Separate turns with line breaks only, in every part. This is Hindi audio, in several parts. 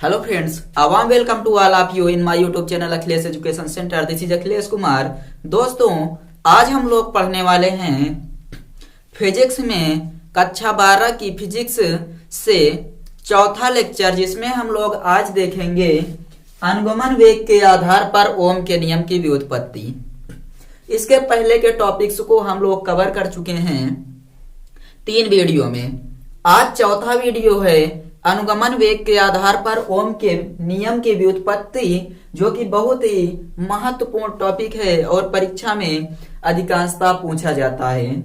Hello friends, a warm welcome to all of you in my YouTube channel Akhilesh education centre. This is Akhilesh Kumar. दोस्तों, आज हम लोग पढ़ने वाले हैं फिजिक्स में कक्षा 12 की फिजिक्स से चौथा लेक्चर, जिसमें हम लोग आज देखेंगे अनुगमन वेग के आधार पर ओम के नियम की व्युत्पत्ति। इसके पहले के टॉपिक्स को हम लोग कवर कर चुके हैं 3 वीडियो में। आज चौथा वीडियो है अनुगमन वेग के आधार पर ओम के नियम की व्युत्पत्ति, जो कि बहुत ही महत्वपूर्ण टॉपिक है और परीक्षा में अधिकांशतः पूछा जाता है।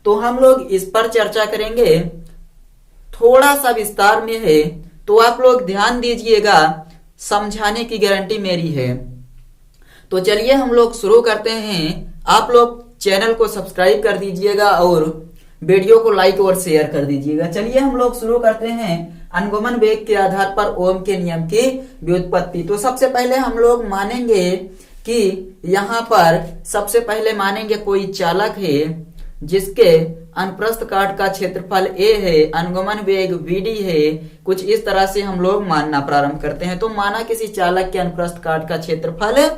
तो हम लोग इस पर चर्चा करेंगे, थोड़ा सा विस्तार में है, तो आप लोग ध्यान दीजिएगा, समझाने की गारंटी मेरी है। तो चलिए हम लोग शुरू करते हैं। आप लोग चैनल को सब्सक्राइब कर दीजिएगा और वीडियो को लाइक और शेयर कर दीजिएगा। चलिए हम लोग शुरू करते हैं अनुगमन वेग के आधार पर ओम के नियम की व्युत्पत्ति। तो सबसे पहले हम लोग मानेंगे कि यहाँ पर सबसे पहले मानेंगे कोई चालक है जिसके अनुप्रस्थ काट का क्षेत्रफल a है, अनुगमन वेग vd है। कुछ इस तरह से हम लोग मानना प्रारंभ करते हैं। तो माना किसी चालक के अनुप्रस्थ काट का क्षेत्रफल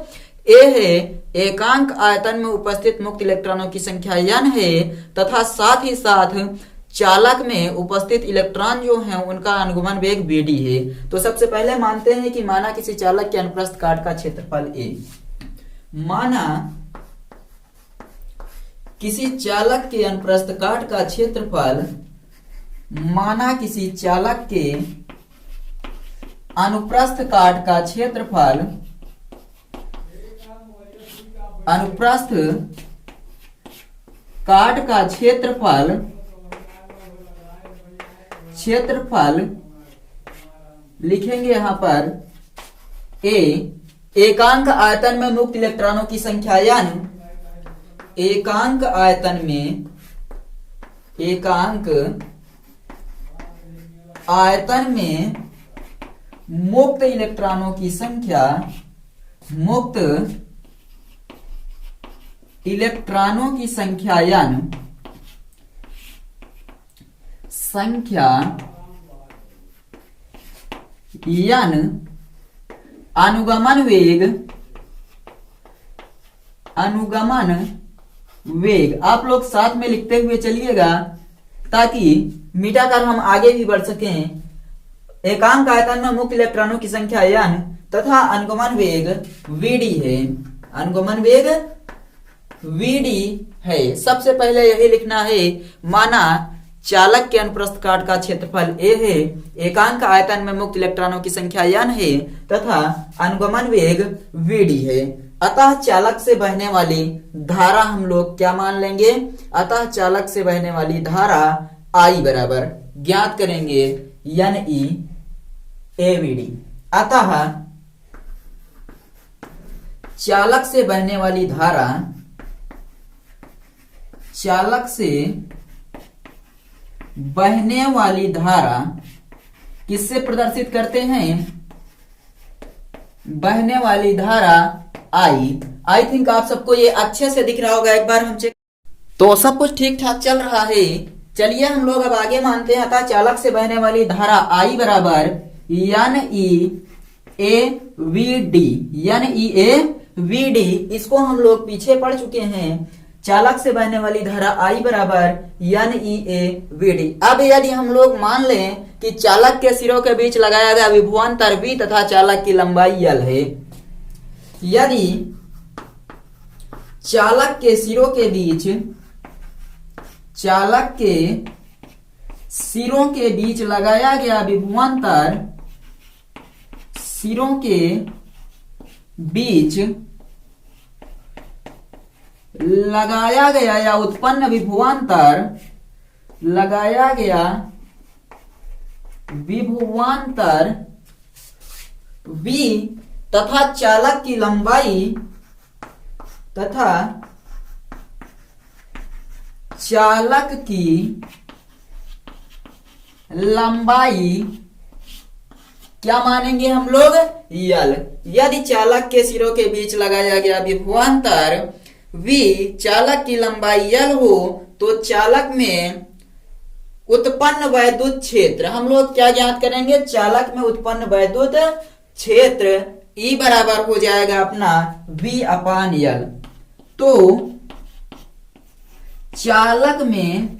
a है, एकांक आयतन में उपस्थित मुक्त इलेक्ट्रॉनों की संख्या n है, तथा साथ ही साथ चालक में उपस्थित इलेक्ट्रॉन जो हैं उनका अनुगमन वेग vd है। तो सबसे पहले मानते हैं कि माना किसी चालक के अनुप्रस्थ काट का क्षेत्रफल a, माना किसी चालक के अनुप्रस्थ काट का क्षेत्रफल, माना किसी चालक के अनुप्रस्थ काट का क्षेत्रफल, अनुप्रस्थ काट का क्षेत्रफल लिखेंगे यहां पर a, एकांक आयतन में मुक्त इलेक्ट्रॉनों की संख्या n, एकांक आयतन में मुक्त इलेक्ट्रॉनों की संख्या, मुक्त इलेक्ट्रॉनों की संख्या n, अनुगमन वेग आप लोग साथ में लिखते हुए चलिएगा ताकि मिटाकर हम आगे भी बढ़ सकें। एकांक आयतन में मुक्त इलेक्ट्रॉनों की संख्या n तथा अनुगमन वेग vd है, अनुगमन वेग vd है। सबसे पहले यही लिखना है, माना चालक के अनुप्रस्थ काट का क्षेत्रफल a है, एकांक आयतन में मुक्त इलेक्ट्रॉनों की संख्या n है तथा अनुगमन वेग vd है। अतः चालक से बहने वाली धारा हम लोग क्या मान लेंगे? अतः चालक से बहने वाली धारा I बराबर ज्ञात करेंगे NE AVD। अतः चालक से बहने वाली धारा, चालक से बहने वाली धारा किससे प्रदर्शित करते हैं? बहने वाली धारा आई थिंक आप सबको ये अच्छे से दिख रहा होगा। एक बार हम चेक, तो सब कुछ ठीक ठाक चल रहा है। चलिए हम लोग अब आगे मानते हैं, अतः चालक से बहने वाली धारा I बराबर NEAVD। इसको हम लोग पीछे पढ़ चुके हैं। चालक से बहने वाली धारा I बराबर NEAVD। अब यदि हम लोग मान लें कि चालक के सिरों के बीच लगाया गया विभवांतर V तथा चालक की लंबाई L है, यदि चालक के सिरों के बीच, चालक के सिरों के बीच लगाया गया विभवांतर, सिरों के बीच लगाया गया या उत्पन्न विभवांतर, लगाया गया विभवांतर V तथा चालक की लंबाई, तथा चालक की लंबाई क्या मानेंगे हम लोग? L। यदि चालक के सिरों के बीच लगाया गया विभवांतर V, चालक की लंबाई L हो, तो चालक में उत्पन्न वैद्युत क्षेत्र, हम लोग क्या ज्ञात करेंगे, चालक में उत्पन्न वैद्युत क्षेत्र E बराबर हो जाएगा अपना V अपान L। तो चालक में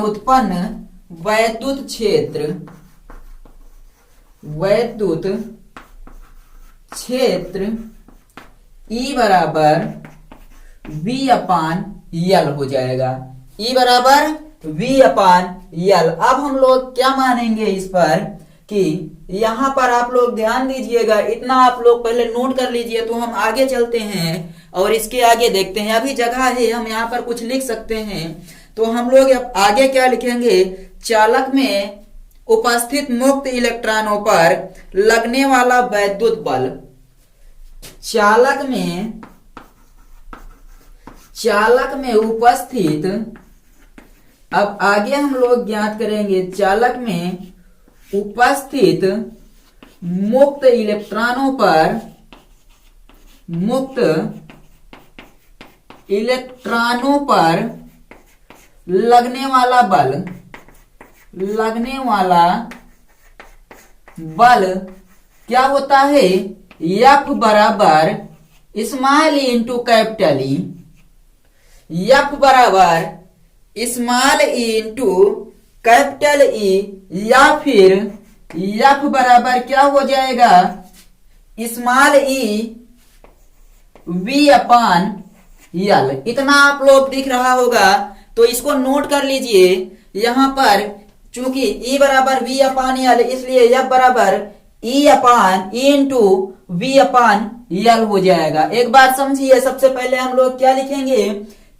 उत्पन्न वैद्युत क्षेत्र E बराबर V अपान L हो जाएगा। E बराबर V अपान L। अब हम लोग क्या मानेंगे इस पर कि यहां पर आप लोग ध्यान दीजिएगा, इतना आप लोग पहले नोट कर लीजिए। तो हम आगे चलते हैं और इसके आगे देखते हैं। अभी जगह है, हम यहाँ पर कुछ लिख सकते हैं। तो हम लोग अब आगे क्या लिखेंगे, चालक में उपस्थित मुक्त इलेक्ट्रॉनों पर लगने वाला वैद्युत बल, चालक में उपस्थित, अब आगे हम लोग ज्ञात करेंगे चालक में उपस्थित मुक्त इलेक्ट्रॉनों पर लगने वाला बल क्या होता है, F बराबर small E into capital E. F बराबर small E into capital E, या फिर F बराबर क्या हो जाएगा, स्मॉल ई V अपान L। इतना आप लोग दिख रहा होगा, तो इसको नोट कर लीजिए। यहां पर चूंकि E बराबर V अपान L, इसलिए F बराबर E अपान E इंटू V अपान L हो जाएगा। एक बात समझिए, सबसे पहले हम लोग क्या लिखेंगे,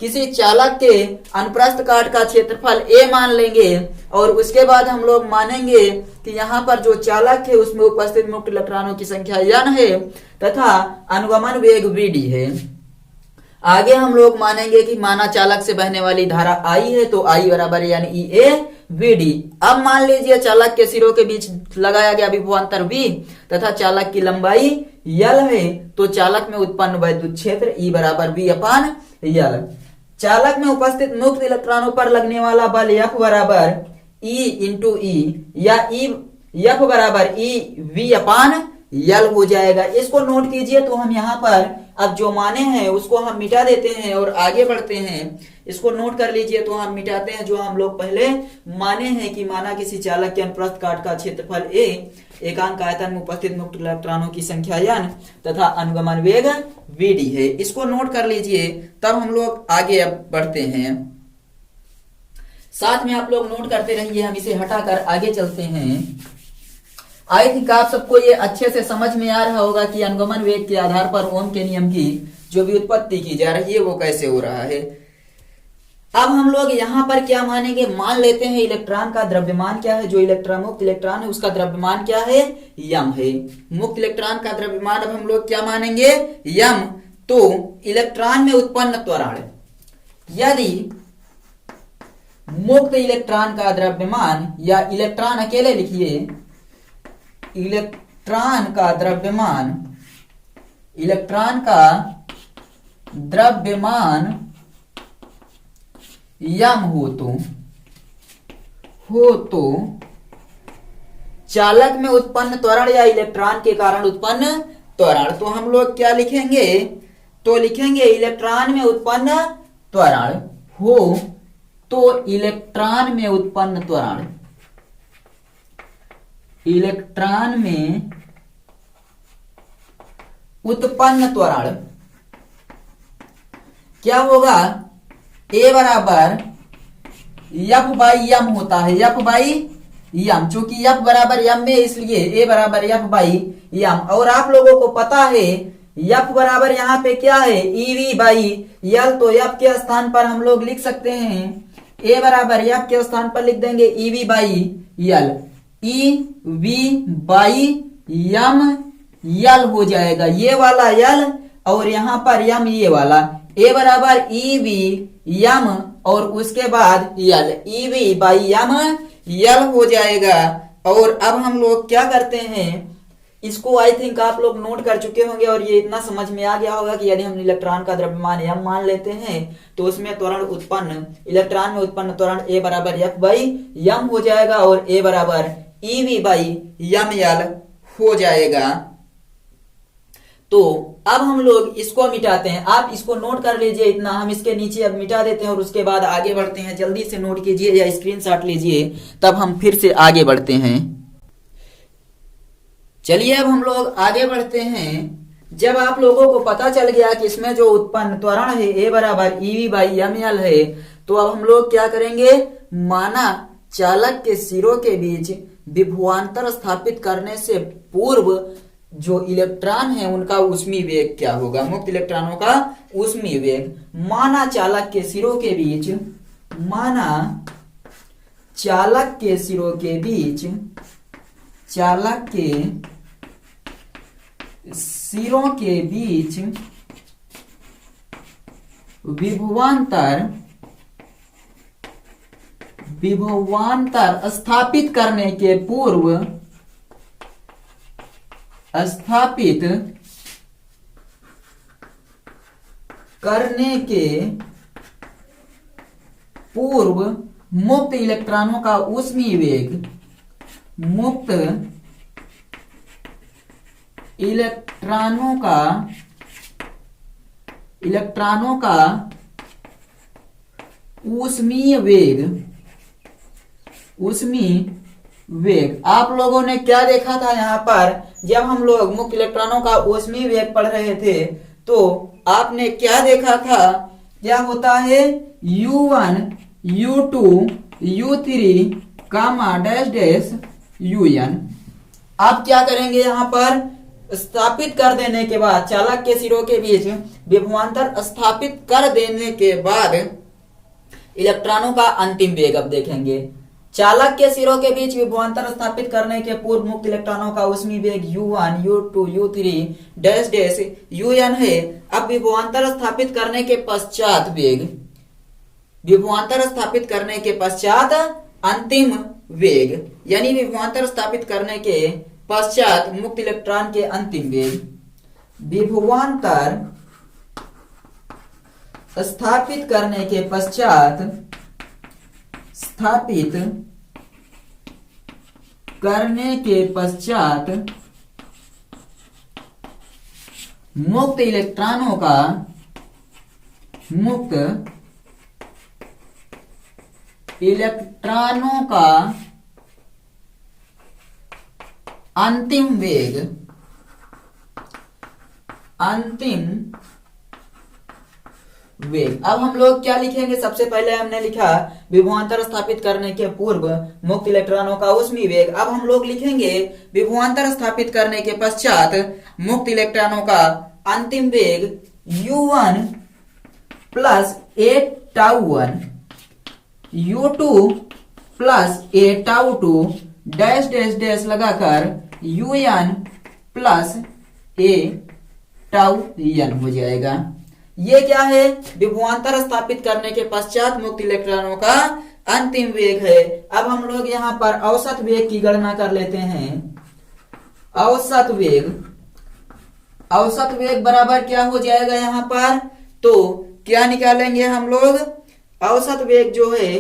किसी चालक के अनुप्रस्थ काट का क्षेत्रफल A मान लेंगे, और उसके बाद हम लोग मानेंगे कि यहाँ पर जो चालक है उसमें उपस्थित मुक्त इलेक्ट्रॉनों की संख्या N है तथा अनुगमन वेग Vd है। आगे हम लोग मानेंगे कि माना चालक से बहने वाली धारा I है, तो I बराबर यानी EA Vd। अब मान लीजिए चालक के सिरों के बीच लगाया गया विभवांतर V तथा चालक की लंबाई L है, तो चालक में उत्पन्न वैद्युत क्षेत्र E बराबर V अपान L। चालक में उपस्थित मुक्त इलेक्ट्रॉनों पर लगने वाला बल F बराबर E इंटू E, या F बराबर E V अपान L हो जाएगा। इसको नोट कीजिए। तो हम यहाँ पर अब जो माने हैं उसको हम मिटा देते हैं और आगे बढ़ते हैं। इसको नोट कर लीजिए। तो हम मिटाते हैं जो हम लोग पहले माने हैं कि माना किसी चालक के अनुप्रस्थ काट का क्षेत्रफल A, एकांक आयतन में उपस्थित मुक्त इलेक्ट्रॉनों की संख्या N तथा अनुगमन वेग Vd है। इसको नोट कर लीजिए, तब हम लोग आगे अब बढ़ते हैं। साथ में आप लोग नोट करते रहिए, हम इसे हटाकर आगे चलते हैं। आई थिंक आप सबको ये अच्छे से समझ में आ रहा होगा कि अनुगमन वेग के आधार पर ओम के नियम की जो भी उत्पत्ति की जा रही है वो कैसे हो रहा है। अब हम लोग यहाँ पर क्या मानेंगे, मान लेते हैं इलेक्ट्रॉन का द्रव्यमान क्या है, जो इलेक्ट्रॉन मुक्त इलेक्ट्रॉन है उसका द्रव्यमान क्या है, यम है। मुक्त इलेक्ट्रॉन का द्रव्यमान अब हम लोग क्या मानेंगे, यम। तो इलेक्ट्रॉन में उत्पन्न त्वरण, यदि मुक्त इलेक्ट्रॉन का द्रव्यमान, या इलेक्ट्रॉन अकेले लिखिए, इलेक्ट्रॉन का द्रव्यमान यम हो तो चालक में उत्पन्न त्वरण या इलेक्ट्रॉन के कारण उत्पन्न त्वरण, तो हम लोग क्या लिखेंगे, तो लिखेंगे इलेक्ट्रॉन में उत्पन्न त्वरण हो तो इलेक्ट्रॉन में उत्पन्न त्वरण, इलेक्ट्रॉन में उत्पन्न त्वरण क्या होगा, ए बराबर F बाई यम होता है, F बाई यम। चूंकि F बराबर यम में, इसलिए ए बराबर F बाई यम। और आप लोगों को पता है F बराबर यहाँ पे क्या है, EV बाई L। तो F के स्थान पर हम लोग लिख सकते हैं, ए बराबर F के स्थान पर लिख देंगे EV by L। EV by m L हो जाएगा, ये वाला L और यहाँ पर यम ये वाला, ए बराबर EV यम और उसके बाद L, EV by m L हो जाएगा। और अब हम लोग क्या करते हैं, इसको आई थिंक आप लोग नोट कर चुके होंगे और ये इतना समझ में आ गया होगा कि यदि हम इलेक्ट्रॉन का द्रव्यमान m मान लेते हैं तो उसमें त्वरण उत्पन्न इलेक्ट्रॉन में उत्पन्न त्वरण A बराबर F बाई m हो जाएगा और A बराबर EV बाई ml हो जाएगा। तो अब हम लोग इसको मिटाते हैं, आप इसको नोट कर लीजिए इतना, हम इसके नीचे अब मिटा देते हैं और उसके बाद आगे बढ़ते हैं। जल्दी से नोट कीजिए या स्क्रीनशॉट लीजिए, तब हम फिर से आगे बढ़ते हैं। चलिए अब हम लोग आगे बढ़ते हैं। जब आप लोगों को पता चल गया कि इसमें जो उत्पन्न त्वरण है A बराबर EV बाई ml है, तो अब हम लोग क्या करेंगे, माना चालक के सिरों के बीच विभवांतर स्थापित करने से पूर्व जो इलेक्ट्रॉन है उनका ऊष्मीय वेग क्या होगा, मुक्त इलेक्ट्रॉनों का ऊष्मीय वेग। माना चालक के सिरों के बीच, माना चालक के सिरों के बीच, चालक के सिरों के बीच विभवांतर स्थापित करने के पूर्व, स्थापित करने के पूर्व मुक्त इलेक्ट्रॉनों का ऊष्मीय वेग, मुक्त इलेक्ट्रॉनों का ऊष्मीय वेग, ऊष्मीय वेग। आप लोगों ने क्या देखा था यहाँ पर, जब हम लोग मुक्त इलेक्ट्रॉनों का ऊष्मीय वेग पढ़ रहे थे तो आपने क्या देखा था, क्या होता है U1 U2 U3 कामा डैश डैश UN। आप क्या करेंगे, यहाँ पर स्थापित कर देने के बाद, चालक के सिरों के बीच विभवांतर स्थापित कर देने के बाद इलेक्ट्रॉनों का अंतिम वेग अब देखेंगे। चालक के सिरों के बीच विभवांतर स्थापित करने के पूर्व मुक्त इलेक्ट्रॉनों का ऊष्मीय वेग U1 U2 U3 dash dash UN है। अब विभवांतर स्थापित करने के पश्चात वेग, विभवांतर स्थापित करने के पश्चात अंतिम वेग, यानी विभवांतर स्थापित करने के पश्चात मुक्त इलेक्ट्रॉन के अंतिम वेग। विभवांतर स्थापित करने के पश्चात, स्थापित करने के पश्चात मुक्त इलेक्ट्रॉनों का, मुक्त इलेक्ट्रॉनों का अंतिम वेग, अंतिम वेग। अब हम लोग क्या लिखेंगे, सबसे पहले हमने लिखा विभवांतर स्थापित करने के पूर्व मुक्त इलेक्ट्रॉनों का ऊष्मीय वेग। अब हम लोग लिखेंगे विभवांतर स्थापित करने के पश्चात मुक्त इलेक्ट्रॉनों का अंतिम वेग U1 plus A τ1 U2 plus A τ2 dash dash dash लगाकर UN प्लस A τN हो जाएगा। ये क्या है, विभवांतर स्थापित करने के पश्चात मुक्त इलेक्ट्रॉनों का अंतिम वेग है। अब हम लोग यहाँ पर औसत वेग की गणना कर लेते हैं। औसत वेग, औसत वेग बराबर क्या हो जाएगा, यहाँ पर तो क्या निकालेंगे हम लोग, औसत वेग जो है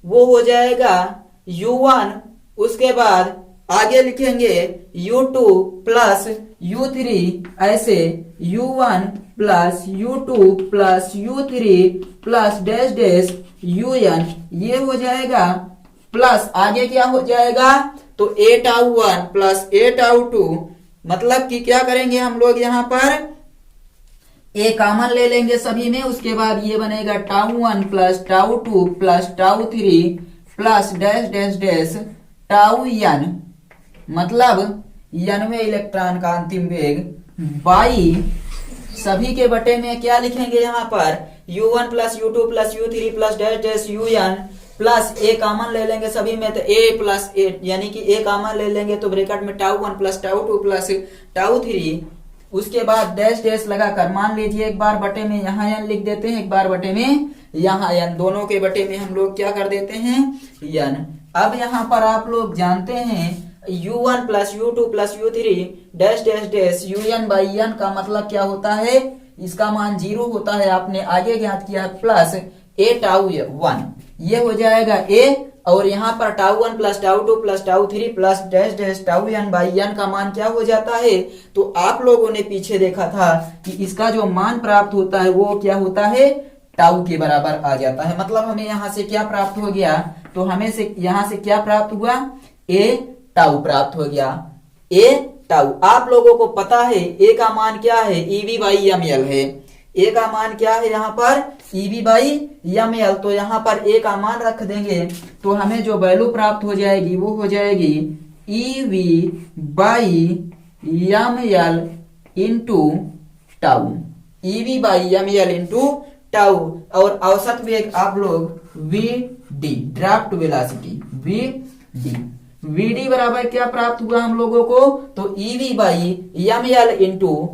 वो हो जाएगा U1, उसके बाद आगे लिखेंगे U2 प्लस U3, ऐसे U1 plus U2 plus U3 plus dash dash UN, ये हो जाएगा प्लस आगे क्या हो जाएगा, तो A τ1 प्लस A τ2, मतलब कि क्या करेंगे हम लोग यहाँ पर A कॉमन ले लेंगे सभी में, उसके बाद ये बनेगा τ1 plus τ2 plus τ3 plus dash dash dash τN, मतलब 91 इलेक्ट्रॉन का अंतिम वेग बाई सभी के बटे में क्या लिखेंगे यहाँ पर U1 plus U2 plus U3 plus dash dash UN plus A common ले लेंगे सभी में, तो A प्लस A, यानी कि A कॉमन ले लेंगे तो ब्रैकेट में τ1 प्लस τ2 प्लस τ3, उसके बाद डैश डैश लगाकर मान लीजिए एक बार बटे में यहाँ n लिख देते हैं, एक बार बटे में यहाँ n, दोनों के बटे में हम लोग क्या कर देते हैं n। अब यहाँ पर आप लोग जानते हैं u1 plus u2 plus u3 dash dash dash un by n का मतलब क्या होता है, इसका मान 0 होता है, आपने आगे ज्ञात किया प्लस a टाउ 1, ये हो जाएगा a, और यहाँ पर tau 1 plus tau 2 plus tau 3 plus dash dash tau n by n का मान क्या हो जाता है। तो आप लोगों ने पीछे देखा था कि इसका जो मान प्राप्त होता है वो क्या होता है, टाउ के बराबर आ जाता है। मतलब हमें यहाँ से क्या प्राप्त हो गया, तो हमें से यहाँ से क्या प्राप्त हुआ, a टाउ प्राप्त हो गया, a टाउ। आप लोगों को पता है a का मान क्या है, EV बाई ml है, a का मान क्या है यहाँ पर, EV बाई ml। तो यहाँ पर a का मान रख देंगे तो हमें जो वैल्यू प्राप्त हो जाएगी वो हो जाएगी EV by ml into tau, EV by ml into tau. और औसत वेग आप लोग VD, draft velocity VD, VD बराबर क्या प्राप्त हुआ हम लोगों को, तो EV by ml into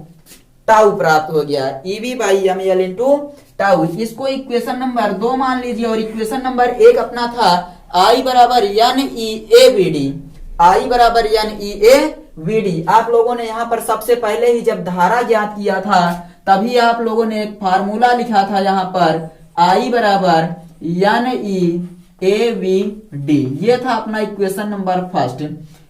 tau प्राप्त हो गया, EV by ml into tau. इसको इक्वेशन नंबर 2 मान लीजिए, और इक्वेशन नंबर 1 अपना था I बराबर NEAVD, I बराबर NEAVD। आप लोगों ने यहाँ पर सबसे पहले ही जब धारा ज्ञात किया था तभी आप लोगों ने एक फार्मूला लिखा था यहाँ पर I बराबर NEAVD, ये था अपना इक्वेशन नंबर फर्स्ट।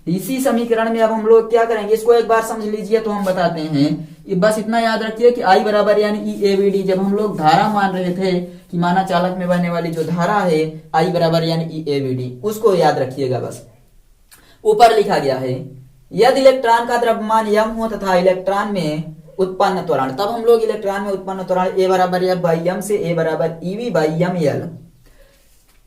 इसी समीकरण में अब हम लोग क्या करेंगे, इसको एक बार समझ लीजिए तो हम बताते हैं। बस इतना याद रखिए कि I बराबर NEAVD, जब हम लोग धारा मान रहे थे कि माना चालक में बहने वाली जो धारा है I बराबर NEAVD, उसको याद रखिएगा। बस ऊपर लिखा गया है यदि इलेक्ट्रॉन का द्रव्यमान m हो तथा इलेक्ट्रॉन में उत्पन्न त्वरण, तब हम लोग इलेक्ट्रॉन में उत्पन्न त्वरण a बराबर f बाई m से a बराबर EV बाई ml।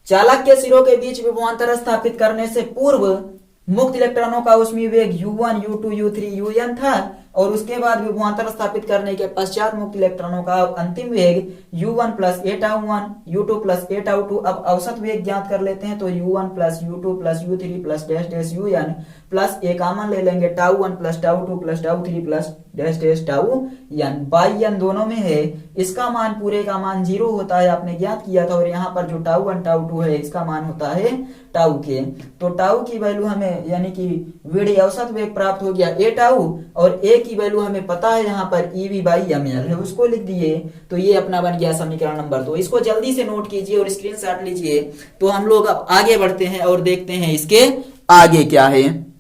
चालक के सिरों के बीच विभवांतर स्थापित करने से पूर्व मुक्त इलेक्ट्रॉनों का ऊष्मीय वेग u1 u2 u3 un था, और उसके बाद विभवांतर स्थापित करने के पश्चात मुक्त इलेक्ट्रॉनों का अंतिम वेग u1 plus a tau 1 u2 plus a tau 2। अब औसत वेग ज्ञात कर लेते हैं, तो u1 plus u2 plus u3 plus dash dash un plus a common ले लेंगे, tau 1 plus tau 2 plus tau 3 plus dash dash tau n by n दोनों में है, इसका मान पूरे का मान 0 होता है, आपने ज्ञात किया था। और यहाँ पर जो टाउ 1 टाउ 2 है इसका मान होता है टाउ के, तो टाउ की वैल्यू हमें यानी कि वीडी औसत वेग प्राप्त हो गया a टाउ, और a की वैल्यू हमें पता है यहाँ पर EV बाई ml है, उसको लिख दिए। तो ये अपना बन गया समीकरण नंबर 2। इसको जल्दी से नोट कीजिए और स्क्रीनशॉट लीजिए। तो हम लोग अब आगे बढ़ते हैं और देखते हैं इसके आगे क्या है।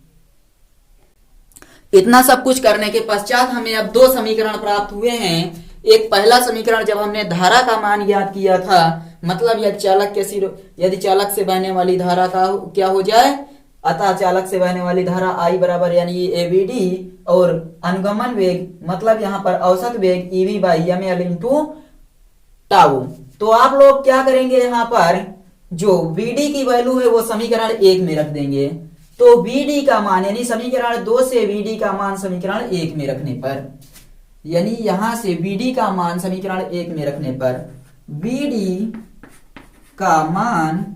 इतना सब कुछ करने के पश्चात हमें अब 2 समीकरण प्राप्त हुए हैं। एक पहला समीकरण जब हमने धारा का मान ज्ञात किया था, मतलब यदि चालक से बहने वाली धारा का क्या हो जाए, अतः चालक से बहने वाली धारा I बराबर यानी AVD, और अनुगमन वेग मतलब यहाँ पर औसत वेग EV by ml into tau. तो आप लोग क्या करेंगे, यहाँ पर जो VD की वैल्यू है वो समीकरण 1 में रख देंगे। तो VD का मान यानी समीकरण 2 से VD का मान समीकरण 1 में रखने पर, यानी यहां से VD का मान समीकरण 1 में रखने पर, VD का मान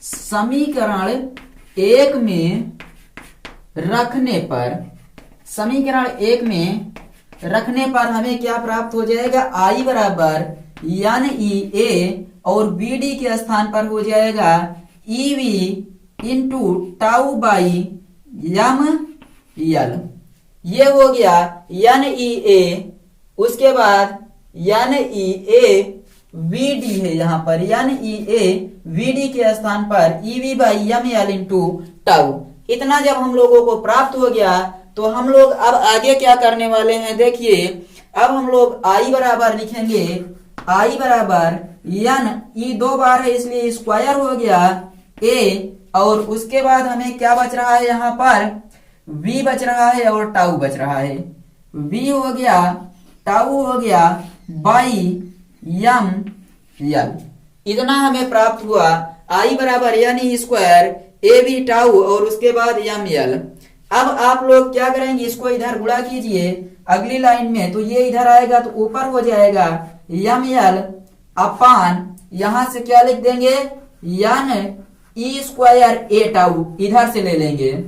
समीकरण 1 में रखने पर, समीकरण 1 में रखने पर हमें क्या प्राप्त हो जाएगा, I बराबर NEA, और VD के स्थान पर हो जाएगा EV into tau by ml। ये हो गया NEA, उसके बाद NEAVD है यहाँ पर, NEAVD के स्थान पर EV by ml into tau. इतना जब हम लोगों को प्राप्त हो गया तो हम लोग अब आगे क्या करने वाले हैं, देखिए। अब हम लोग I बराबर लिखेंगे, I बराबर E 2 बार है इसलिए स्क्वायर हो गया A, और उसके बाद हमें क्या बच रहा है, यहाँ पर V बच रहा है और टाउ बच रहा है। V हो गया, टाउ हो गया बाई ml। इतना हमें प्राप्त हुआ। I बराबर यानी स्क्वायर AB टाउ और उसके बाद ml। अब आप लोग क्या करेंगे, इसको इधर गुणा कीजिए अगली लाइन में, तो ये इधर आएगा तो ऊपर हो जाएगा ml अपान, यहां से क्या लिख देंगे, E स्क्वायर A टाउ इधर से ले लेंगे,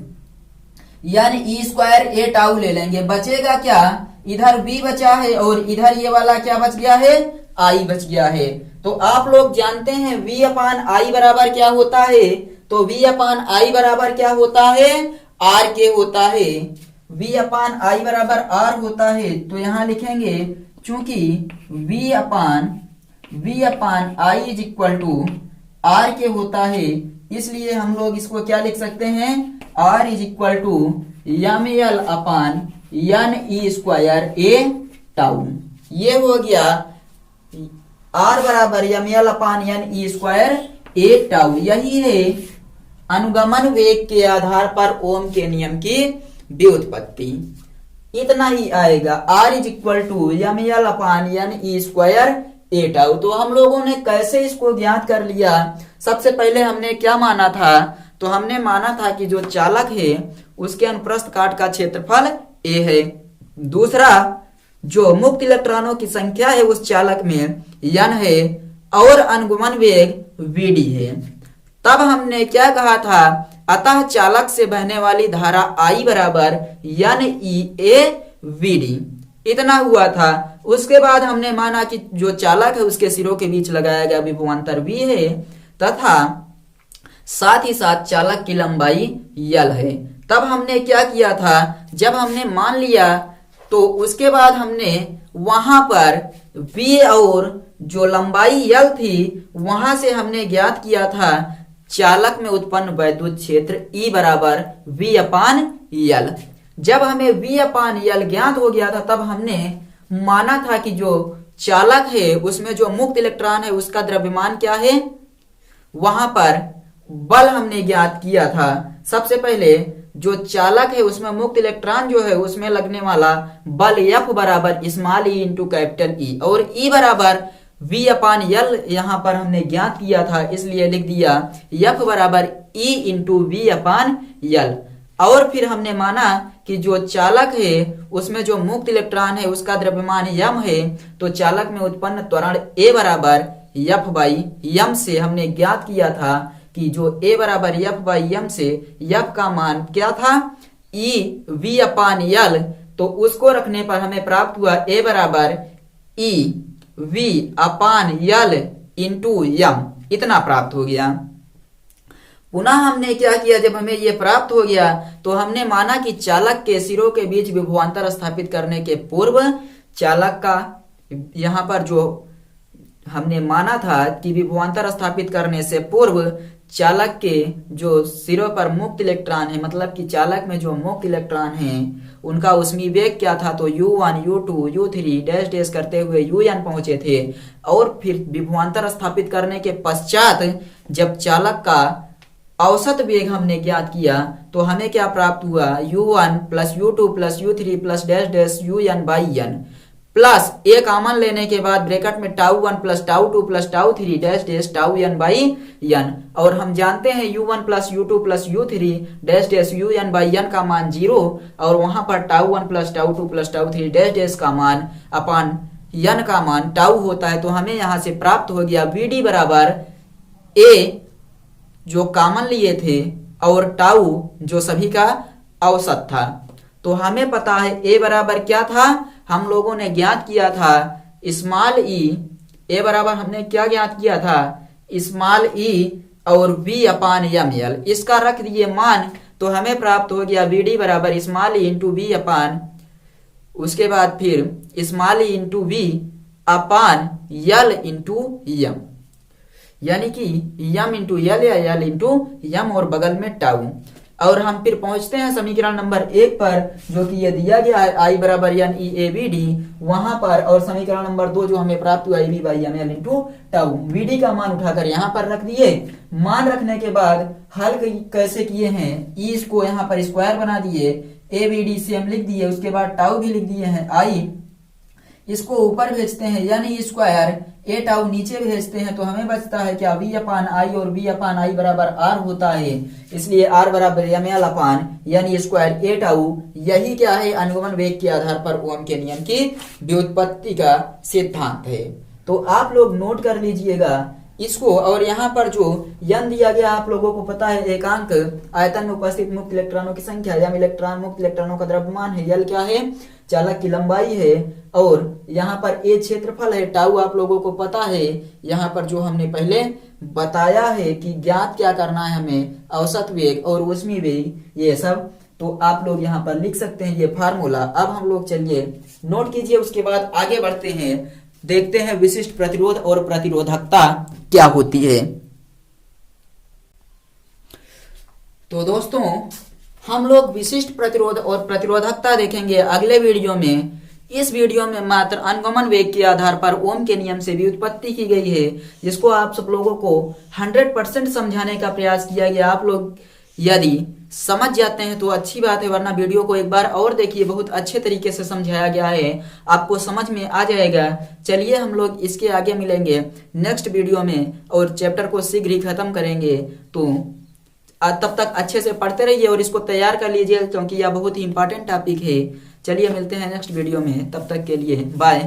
यानी E स्क्वायर A टाउ ले लेंगे। बचेगा क्या, इधर v बचा है और इधर ये वाला क्या बच गया है, i बच गया है। तो आप लोग जानते हैं v अपान आई बराबर क्या होता है, तो v अपान आई बराबर क्या होता है, r के होता है। v अपान आई बराबर r होता है, तो यहां लिखेंगे चूंकि v upon i is equal to r के होता है, इसलिए हम लोग इसको क्या लिख सकते हैं, r is equal to m l upon n e square a tau. ये हो गया r बराबर m l upon n e square a tau. यही है अनुगमन वेग के आधार पर ओम के नियम की व्युत्पत्ति। इतना ही आएगा, r is equal to m l upon n e square a tau. तो हम लोगों ने कैसे इसको ज्ञात कर लिया, सबसे पहले हमने क्या माना था, तो हमने माना था कि जो चालक है उसके अनुप्रस्थ काट का क्षेत्रफल a है। दूसरा, जो मुक्त इलेक्ट्रॉनों की संख्या है उस चालक में n है और अनुगमन वेग vd है। तब हमने क्या कहा था, अतः चालक से बहने वाली धारा I बराबर n e a vd, इतना हुआ था। उसके बाद हमने माना कि जो चालक है उसके सिरों के बीच लगाया गया विभवांतर v है तथा साथ ही साथ चालक की लंबाई l है। तब हमने क्या किया था, जब हमने मान लिया तो उसके बाद हमने वहां पर v और जो लंबाई l थी वहां से हमने ज्ञात किया था चालक में उत्पन्न वैद्युत क्षेत्र E बराबर v अपान l। जब हमें v अपान l ज्ञात हो गया था तब हमने माना था कि जो चालक है उसमें जो मुक्त इलेक्ट्रॉन है उसका द्रव्यमान क्या है, वहां पर बल हमने ज्ञात किया था। सबसे पहले जो चालक है उसमें मुक्त इलेक्ट्रॉन जो है उसमें लगने वाला बल F बराबर small e into capital E और E बराबर v अपान l यहाँ पर हमने ज्ञात किया था, इसलिए लिख दिया F बराबर E इंटू v अपान l। और फिर हमने माना कि जो चालक है उसमें जो मुक्त इलेक्ट्रॉन है उसका द्रव्यमान m है, तो चालक में उत्पन्न त्वरण A बराबर F बाई m से हमने ज्ञात किया था कि जो A बराबर F बाई m से F का मान क्या था, E v अपान l। तो उसको रखने पर हमें प्राप्त हुआ A बराबर E v अपान l इंटू m, इतना प्राप्त हो गया। पुनः हमने क्या किया, जब हमें ये प्राप्त हो गया तो हमने माना कि चालक के सिरों के बीच विभवांतर स्थापित करने के पूर्व चालक का, यहाँ पर जो हमने माना था कि विभवांतर स्थापित करने से पूर्व चालक के जो सिरों पर मुक्त इलेक्ट्रॉन है, मतलब कि चालक में जो मुक्त इलेक्ट्रॉन हैं उनका उष्मीय वेग क्या था, तो u1 u2 u3 dash dash करते हुए un पहुंचे थे। और फिर विभवांतर स्थापित करने के पश्चात जब चालक का औसत वेग हमने ज्ञात किया तो हमें क्या प्राप्त हुआ, u1 plus u2 plus u3 plus dash dash un by n plus A common लेने के बाद ब्रैकेट में tau one plus tau two plus tau three dash dash tau n by n। और हम जानते हैं u1 plus u2 plus u3 dash dash un by n का मान 0 और वहां पर tau one plus tau two plus tau three dash dash का मान अपान n का मान टाउ होता है। तो हमें यहां से प्राप्त हो गया vd बराबर a जो कॉमन लिए थे और टाउ जो सभी का औसत था। तो हमें पता है a बराबर क्या था, हम लोगों ने ज्ञात किया था स्मॉल e, a बराबर हमने क्या ज्ञात किया था, स्मॉल e और v अपान एम एल, इसका रख दिए मान तो हमें प्राप्त हो गया vd बराबर स्मॉल e इंटू v अपान, उसके बाद फिर स्मॉल e इंटू v अपान l इंटू m, यानी कि m इंटू l या l इंटू m और बगल में टाउ। और हम फिर पहुंचते हैं समीकरण नंबर 1 पर जो कि ये दिया गया है I बराबर n e a v d वहां पर, और समीकरण नंबर 2 जो हमें प्राप्त हुआ v by m l into tau. vd का मान उठाकर यहाँ पर रख दिए, मान रखने के बाद हल कैसे किए हैं, e को यहाँ पर स्क्वायर बना दिए, a b d सेम लिख दिए, उसके बाद टाउ भी लिख दिए हैं I, इसको ऊपर भेजते हैं यानी स्क्वायर ए टाउ नीचे भेजते हैं तो हमें बचता है क्या, v अपान आई और v अपान आई बराबर r होता है, इसलिए r बराबर एम एल अपान यानी स्क्वायर ए टाउ। यही क्या है, अनुगमन वेग के आधार पर ओम के नियम की व्युत्पत्ति का सिद्धांत है। तो आप लोग नोट कर लीजिएगा इसको, और यहाँ पर जो यन दिया गया आप लोगों को पता है, एकांक आयतन में उपस्थित मुक्त इलेक्ट्रॉनों की संख्या, या इलेक्ट्रॉन मुक्त इलेक्ट्रॉनों का द्रव्यमान है, यल क्या है, चालक की लंबाई है, और यहाँ पर ए क्षेत्रफल है, टाउ आप लोगों को पता है। यहाँ पर जो हमने पहले बताया है कि ज्ञात क्या करना है हमें, औसत वेग और ऊष्मीय वेग, ये सब तो आप लोग यहाँ पर लिख सकते हैं ये फार्मूला। अब हम लोग चलिए नोट कीजिए, उसके बाद आगे बढ़ते हैं, देखते हैं विशिष्ट प्रतिरोध और प्रतिरोधकता क्या होती है। तो दोस्तों हम लोग विशिष्ट प्रतिरोध और प्रतिरोधकता देखेंगे अगले वीडियो में। इस वीडियो में मात्र अनुगमन वेग के आधार पर ओम के नियम से व्युत्पत्ति की गई है, जिसको आप सब लोगों को 100% समझाने का प्रयास किया गया। आप लोग यदि समझ जाते हैं तो अच्छी बात है, वरना वीडियो को एक बार और देखिए, बहुत अच्छे तरीके से समझाया गया है, आपको समझ में आ जाएगा। चलिए हम लोग इसके आगे मिलेंगे नेक्स्ट वीडियो में और चैप्टर को शीघ्र ही खत्म करेंगे। तो तब तक अच्छे से पढ़ते रहिए और इसको तैयार कर लीजिए, क्योंकि यह बहुत ही इंपॉर्टेंट टॉपिक है। चलिए मिलते हैं नेक्स्ट वीडियो में, तब तक के लिए बाय।